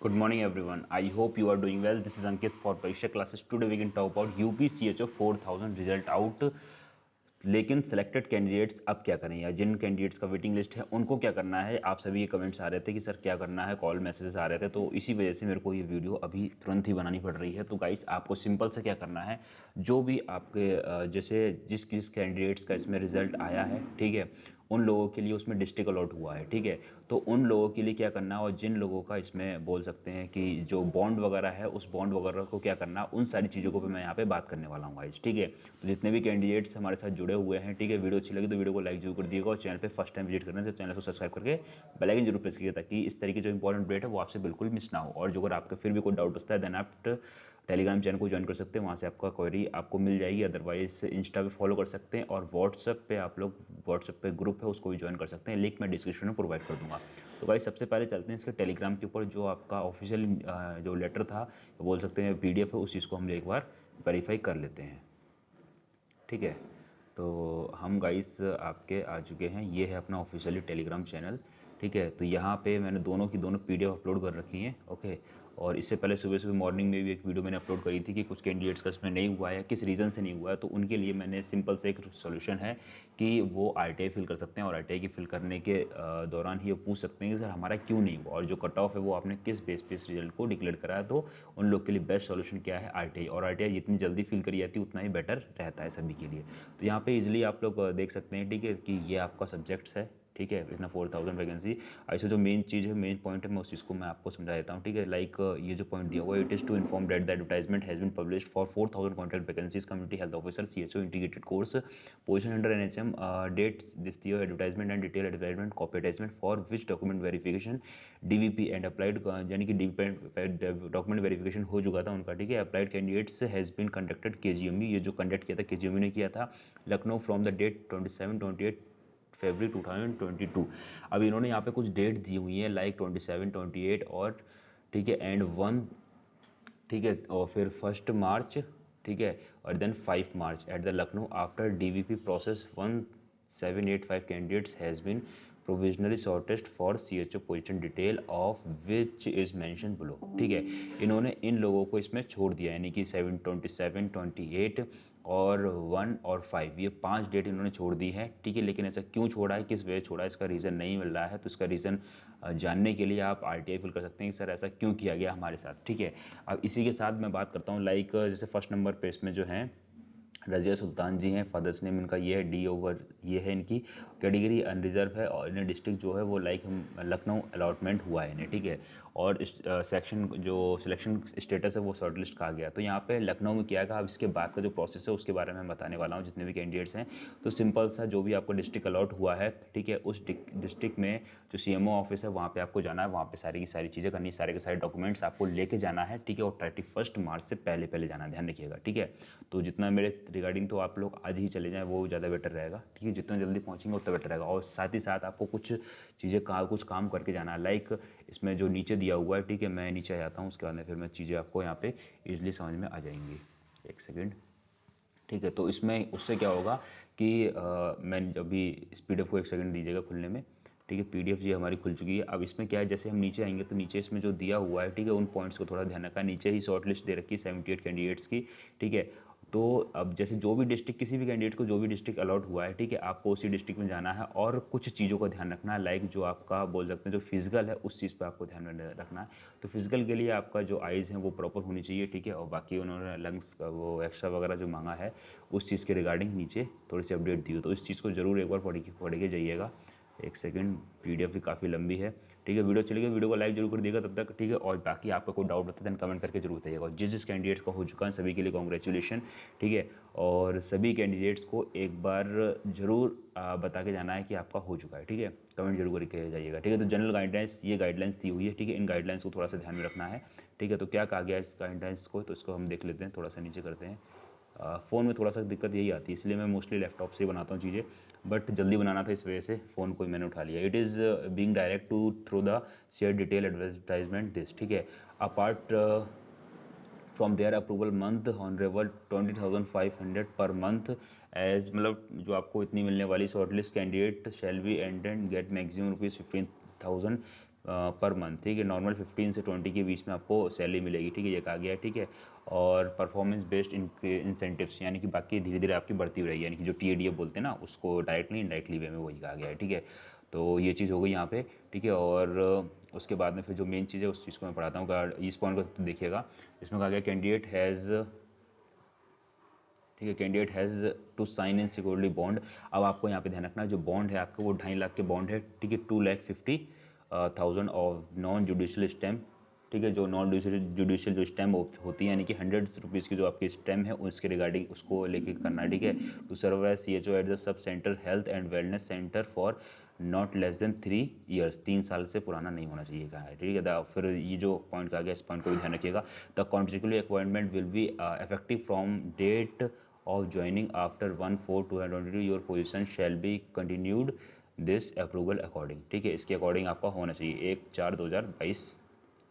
Good morning, everyone. I hope you are doing well. This is Ankit for Parisha classes. Today we can talk about UPCHO 4000 result out. लेकिन selected candidates अब क्या करें, या जिन candidates का waiting list है उनको क्या करना है। आप सभी के कमेंट्स आ रहे थे कि सर क्या करना है, कॉल मैसेजेस आ रहे थे, तो इसी वजह से मेरे को ये वीडियो अभी तुरंत ही बनानी पड़ रही है। तो गाइस आपको सिंपल से क्या करना है, जो भी आपके जैसे जिस किस कैंडिडेट्स का इसमें रिजल्ट आया है, ठीक है, उन लोगों के लिए उसमें डिस्ट्रिक्ट अलॉट हुआ है, ठीक है, तो उन लोगों के लिए क्या करना है, और जिन लोगों का इसमें बोल सकते हैं कि जो बॉन्ड वगैरह है उस बॉन्ड वगैरह को क्या करना, उन सारी चीज़ों को भी मैं यहाँ पे बात करने वाला हूँ गाइस, ठीक है। तो जितने भी कैंडिडेट्स हमारे साथ जुड़े हुए हैं, ठीक है, वीडियो अच्छी लगी तो वीडियो को लाइक जरूर कर दिएगा, और चैनल पे फर्स्ट टाइम विजिट करना है तो चैनल को सब्सक्राइब करके बेल आइकन जरूर प्रेस कीजिए, ताकि इस तरीके जो इंपॉर्टेंट अपडेट है वो आपसे बिल्कुल मिस ना हो। और जो अगर आपका फिर भी कोई डाउट होता है देन आप टेलीग्राम चैनल को ज्वाइन कर सकते हैं, वहाँ से आपका क्वेरी आपको मिल जाएगी। अदरवाइज इंस्टा पे फॉलो कर सकते हैं, और व्हाट्सएप पे आप लोग व्हाट्सएप पे ग्रुप है उसको भी ज्वाइन कर सकते हैं, लिंक मैं डिस्क्रिप्शन में प्रोवाइड कर दूंगा। तो भाई सबसे पहले चलते हैं इसके टेलीग्राम के ऊपर, जो आपका ऑफिशियल जो लेटर था, बोल सकते हैं पीडीएफ है, उस चीज़ को हम एक बार वेरीफाई कर लेते हैं, ठीक है। तो हम गाइस आपके आ चुके हैं, ये है अपना ऑफिशियली टेलीग्राम चैनल, ठीक है। तो यहाँ पे मैंने दोनों की दोनों पीडीएफ अपलोड कर रखी हैं, ओके। और इससे पहले सुबह सुबह मॉर्निंग में भी एक वीडियो मैंने अपलोड करी थी कि कुछ कैंडिडेट्स का इसमें नहीं हुआ है, किस रीज़न से नहीं हुआ है, तो उनके लिए मैंने सिंपल से एक सोल्यूशन है कि वो आरटीआई फिल कर सकते हैं, और आरटीआई की फिल करने के दौरान ही वो पूछ सकते हैं कि सर हमारा क्यों नहीं हुआ, और जो कट ऑफ है वो आपने किस बेस पे इस रिजल्ट को डिक्लेयर करा है। तो उन लोग के लिए बेस्ट सोल्यूशन क्या है, आरटीआई, और आरटीआई जितनी जल्दी फिल करी जाती है उतना ही बेटर रहता है सभी के लिए। तो यहाँ पे इजीली आप लोग देख सकते हैं, ठीक है, कि ये आपका सब्जेक्ट्स है, ठीक है, इतना 4000 वैकेंसी। ऐसे जो मेन चीज़ है, मेन पॉइंट है, मैं उस चीज़ को मैं आपको समझा देता हूँ, ठीक है। लाइक ये जो पॉइंट दिया हुआ है, it is to inform that the advertisement has been published for 4000 contract vacancies community health officer CHO integrated course position under NHM date this year advertisement and detail advertisement copy attachment for which document verification DVP and applied, यानी कि document verification हो चुका था उनका, ठीक है। Applied candidates has been conducted KGMU, ये जो कंडक्ट किया था केजीएमयू ने किया था, Lucknow from the date 27-28 February 2022। अब इन्होंने यहाँ पे कुछ डेट दी हुई है, लाइक 27, 28 और, ठीक है, एंड 1, ठीक है, और फिर 1 मार्च, ठीक है, और then 5 March at the Lucknow after DVP process 1785 candidates has been provisionally shortest for CHO position detail of which is mention below, ठीक है। इन्होंने इन लोगों को इसमें छोड़ दिया, यानी कि 27, 28 और 1 और 5, ये 5 डेट इन्होंने छोड़ दी है, ठीक है। लेकिन ऐसा क्यों छोड़ा है, किस वजह छोड़ा है, इसका रीज़न नहीं मिल रहा है। तो इसका रीज़न जानने के लिए आप आरटीआई फिल कर सकते हैं कि सर ऐसा क्यों किया गया हमारे साथ, ठीक है। अब इसी के साथ मैं बात करता हूँ, लाइक जैसे फर्स्ट नंबर पे इसमें जो है रज़िया सुल्तान जी हैं, फादर्स नेम इनका ये है डी ओवर, ये है इनकी कैटेगरी अनरिजर्व है, और इन्हें डिस्ट्रिक्ट जो है वो लाइक लखनऊ अलॉटमेंट हुआ है इन्हें, ठीक है। और सेक्शन जो सिलेक्शन स्टेटस है वो शॉर्ट लिस्ट कहा गया। तो यहाँ पे लखनऊ में किया गया। अब इसके बाद का जो प्रोसेस है उसके बारे में बताने वाला हूँ, जितने भी कैंडिडेट्स हैं। तो सिंपल सा, जो भी आपको डिस्ट्रिक्ट अलॉट हुआ है, ठीक है, उस डिस्ट्रिक्ट में जो सीएमओ ऑफिस है वहाँ पे आपको जाना है, वहाँ पे सारी की सारी चीज़ें करनी, सारे के सारे डॉक्यूमेंट्स आपको लेके जाना है, ठीक है, और 31 मार्च से पहले पहले जाना, ध्यान रखिएगा, ठीक है। तो जितना मेरे रिगार्डिंग, तो आप लोग आज ही चले जाएं, वो ज़्यादा बेटर रहेगा, ठीक है, जितना जल्दी पहुँचेंगे उतना बेटर रहेगा। और साथ ही साथ आपको कुछ चीज़ें कुछ काम करके जाना है, लाइक इसमें जो नीचे दिया हुआ है, ठीक है, मैं नीचे आ जाता हूँ, उसके बाद में फिर मैं चीज़ें आपको यहाँ पे ईजिली समझ में आ जाएंगी। एक सेकेंड, ठीक है। तो इसमें उससे क्या होगा कि मैं जब भी इस पीडीएफ को एक सेकंड दीजिएगा खुलने में, ठीक है, पीडीएफ जी हमारी खुल चुकी है। अब इसमें क्या है, जैसे हम नीचे आएंगे तो नीचे इसमें जो दिया हुआ है, ठीक है, उन पॉइंट्स को थोड़ा ध्यान रखा। नीचे ही शॉर्ट लिस्ट दे रखी है 78 कैंडिडेट्स की, ठीक है। तो अब जैसे जो भी डिस्ट्रिक्ट, किसी भी कैंडिडेट को जो भी डिस्ट्रिक्ट अलॉट हुआ है, ठीक है, आपको उसी डिस्ट्रिक्ट में जाना है, और कुछ चीज़ों का ध्यान रखना है, लाइक जो आपका बोल सकते हैं जो फिजिकल है उस चीज़ पर आपको ध्यान में रखना है। तो फिजिकल के लिए आपका जो आइज़ है वो प्रॉपर होनी चाहिए, ठीक है, और बाकी उन्होंने लंग्स का वो एक्स्ट्रा वगैरह जो मांगा है उस चीज़ के रिगार्डिंग नीचे थोड़ी सी अपडेट दी हो, तो इस चीज़ को ज़रूर एक बार पढ़ के जाइएगा। एक सेकंड, पीडीएफ भी काफ़ी लंबी है, ठीक है। वीडियो चलेगी, वीडियो को लाइक जरूर कर दिएगा तब तक, ठीक है। और बाकी आपका कोई डाउट होता है देन कमेंट करके जरूर बताइएगा। और जिस जिस कैंडिडेट्स का हो चुका है सभी के लिए कॉन्ग्रेचुलेशन, ठीक है। और सभी कैंडिडेट्स को एक बार जरूर बता के जाना है कि आपका हो चुका है, ठीक है, कमेंट जरूर करके जाइएगा, ठीक है। तो जनरल गाइडलाइंस, ये गाइडलाइंस दी हुई है, ठीक है, इन गाइडलाइंस को थोड़ा सा ध्यान में रखना है, ठीक है। तो क्या कहा गया इस गाइडलाइंस को, तो इसको हम देख लेते हैं, थोड़ा सा नीचे करते हैं। फ़ोन में थोड़ा सा दिक्कत यही आती है, इसलिए मैं मोस्टली लैपटॉप से ही बनाता हूँ चीज़ें, बट जल्दी बनाना था इस वजह से फ़ोन को ही मैंने उठा लिया। It is being direct to through the share detail advertisement this, ठीक है, apart from their approval month honourable 20,500 per month as, मतलब जो आपको इतनी मिलने वाली short list candidate shall be and get maximum ₹15,000 per month, ठीक है। नॉर्मल 15 से 20 के बीच में आपको सैलरी मिलेगी, ठीक है, ये कहा गया है, ठीक है। और परफॉर्मेंस बेस्ड इंसेंटिव्स, यानी कि बाकी धीरे धीरे आपकी बढ़ती हुई रहेगी, यानी कि जो TADA बोलते हैं ना, उसको डायरेक्टली इनडायरेक्टली वे में वही कहा गया है, ठीक है। तो ये चीज़ हो गई यहाँ पे, ठीक है। और उसके बाद में फिर जो मेन चीज़ है उस चीज़ को मैं पढ़ाता हूँ। इस पॉइंट को देखिएगा, इसमें कहा गया कैंडिडेट हैज़, ठीक है, candidate has to sign in securely bond. अब आपको यहाँ पे ध्यान रखना, जो बॉन्ड है आपका वो 2.5 लाख के बॉन्ड है, ठीक है। 2,50,000 ऑफ नॉन जुडिशियल स्टैम्प, ठीक है। जो नॉन जुडिशियल जो स्टैम्प होती है, यानी कि 100 रुपीज़ की जो आपकी स्टैम्प है उसके रिगार्डिंग उसको लेके करना है, ठीक है। To serve as CHO at the sub centre health and wellness centre for not less than 3 years, 3 साल से पुराना नहीं होना चाहिए, कहा है, ठीक है। फिर ये जो पॉइंट कहा गया इस पॉइंट को भी ध्यान रखिएगा। The contractual appointment will be effective from date of joining after 1/4/2022 your position shall be continued this approval according, ठीक है। इसके अकॉर्डिंग आपका होना चाहिए 1/4/2022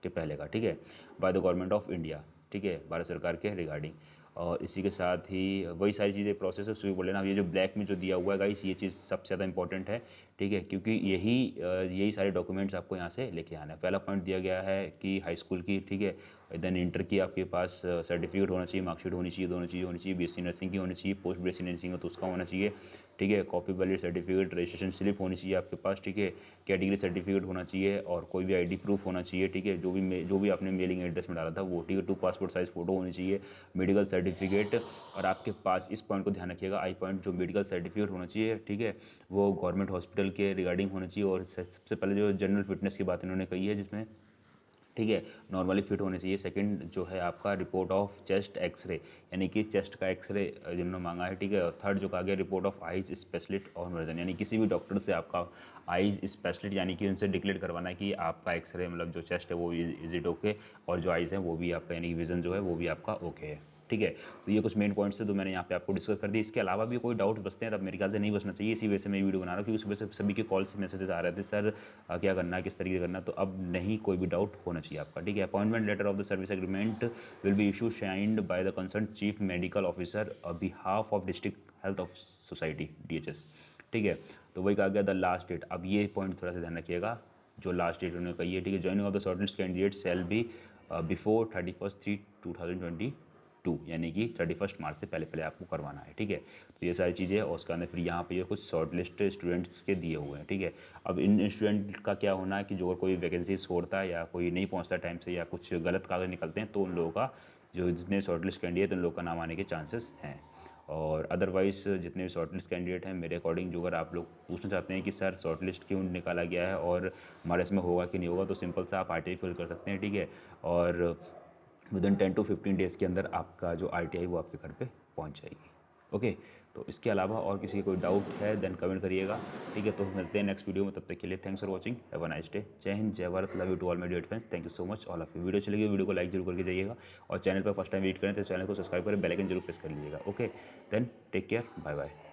के पहले का, ठीक है, by the government of India, ठीक है, भारत सरकार के रिगार्डिंग। और इसी के साथ ही वही सारी चीज़ें प्रोसेस है, उसको बोल लेना। अब ये जो ब्लैक में जो दिया हुआ है गाइस, ये चीज़ सबसे ज़्यादा इंपॉर्टेंट है, ठीक है, क्योंकि यही सारे डॉक्यूमेंट्स आपको यहाँ से लेके आना है। पहला पॉइंट दिया गया है कि हाई स्कूल की, ठीक है, देन इंटर की आपके पास सर्टिफिकेट होना चाहिए, मार्कशीट होनी चाहिए, दोनों चीज़ें होनी चाहिए। BSc नर्सिंग की होनी चाहिए, पोस्ट BSc नर्सिंग हो तो उसका होना चाहिए, ठीक है। Copy valid certificate, registration slip होनी चाहिए आपके पास, ठीक है। कैटेगरी सर्टिफिकेट होना चाहिए और कोई भी ID प्रूफ होना चाहिए, ठीक है, जो भी आपने मेलिंग एड्रेस में डाला था वो, ठीक है। 2 पासपोर्ट साइज़ फ़ोटो होनी चाहिए, मेडिकल सर्टिफिकेट। और आपके पास इस पॉइंट को ध्यान रखिएगा, आई पॉइंट, जो मेडिकल सर्टिफिकेट होना चाहिए, ठीक है, वो गवर्नमेंट हॉस्पिटल के रिगार्डिंग होना चाहिए। और सबसे पहले जो जनरल फिटनेस की बात इन्होंने कही है, जिसमें, ठीक है, नॉर्मली फिट होने चाहिए। सेकंड जो है आपका रिपोर्ट ऑफ चेस्ट एक्सरे, यानी कि चेस्ट का एक्सरे जिन्होंने मांगा है, ठीक है। और थर्ड जो कहा गया रिपोर्ट ऑफ आइज स्पेशलिस्ट और वर्जन, यानी किसी भी डॉक्टर से आपका आइज स्पेशलिस्ट, यानी कि उनसे डिक्लेयर करवाना है कि आपका एक्सरे मतलब जो चेस्ट है वो इज इट ओके, और जो आइज़ है वो भी आपका, यानी विजन जो है वो भी आपका ओके है, ठीक है। तो ये कुछ मेन पॉइंट्स थे जो मैंने यहाँ पे आपको डिस्कस कर दी। इसके अलावा भी कोई डाउट बचते हैं तब मेरे ख्याल से नहीं बचना चाहिए, इसी वजह से मैं वीडियो बना रहा हूँ, क्योंकि सुबह से सभी के कॉल से मैसेजेस आ रहे थे, सर क्या करना है, किस तरीके से करना है। तो अब नहीं कोई भी डाउट होना चाहिए आपका, ठीक है। Appointment letter of the service agreement will be issue signed by the concern chief medical officer behalf of district health of society DHS, ठीक है। तो वही कहा गया द लास्ट डेट। अब ये पॉइंट थोड़ा सा ध्यान रखिएगा, जो लास्ट डेट उन्होंने कही है, ठीक है। Joining of the shortlist candidate shall be before 31/3/2022, यानी कि 31 मार्च से पहले पहले आपको करवाना है, ठीक है। तो ये सारी चीज़ें, और उसके अंदर फिर यहाँ पे ये कुछ शॉर्ट लिस्ट स्टूडेंट्स के दिए हुए हैं, ठीक है। अब इन स्टूडेंट का क्या होना है कि जो कोई वैकेंसी छोड़ता है या कोई नहीं पहुँचता टाइम से या कुछ गलत कागज निकलते हैं, तो उन लोगों का, जो जितने शॉर्ट लिस्ट कैंडिडेट उन लोगों का नाम आने के चांसेस हैं। और अदरवाइज़ जितने भी शॉर्ट लिस्ट कैंडिडेट हैं, मेरे अकॉर्डिंग, जो अगर आप लोग पूछना चाहते हैं कि सर शॉर्ट लिस्ट क्यों निकाला गया है और हमारे इसमें होगा कि नहीं होगा, तो सिंपल सा आप RTI फिल कर सकते हैं, ठीक है। और विदिन 10 to 15 डेज़ के अंदर आपका जो RTI वो आपके घर पे पहुंच जाएगी, ओके। तो इसके अलावा और किसी का कोई डाउट है देन कमेंट करिएगा, ठीक है। तो मिलते हैं नेक्स्ट वीडियो में, तब तक के लिए thanks for watching, have a nice day. जय हिंद, जय Bharat, love you to all my dear friends, thank you so much all of you. Video चलेगी, वीडियो को लाइक जरूर करके जाइएगा, और चैनल पर फर्स्ट टाइम विजिट करें तो चैनल को सब्सक्राइब करें, बेल आइकन जरूर प्रेस कर लीजिएगा, okay. Then take care, bye bye.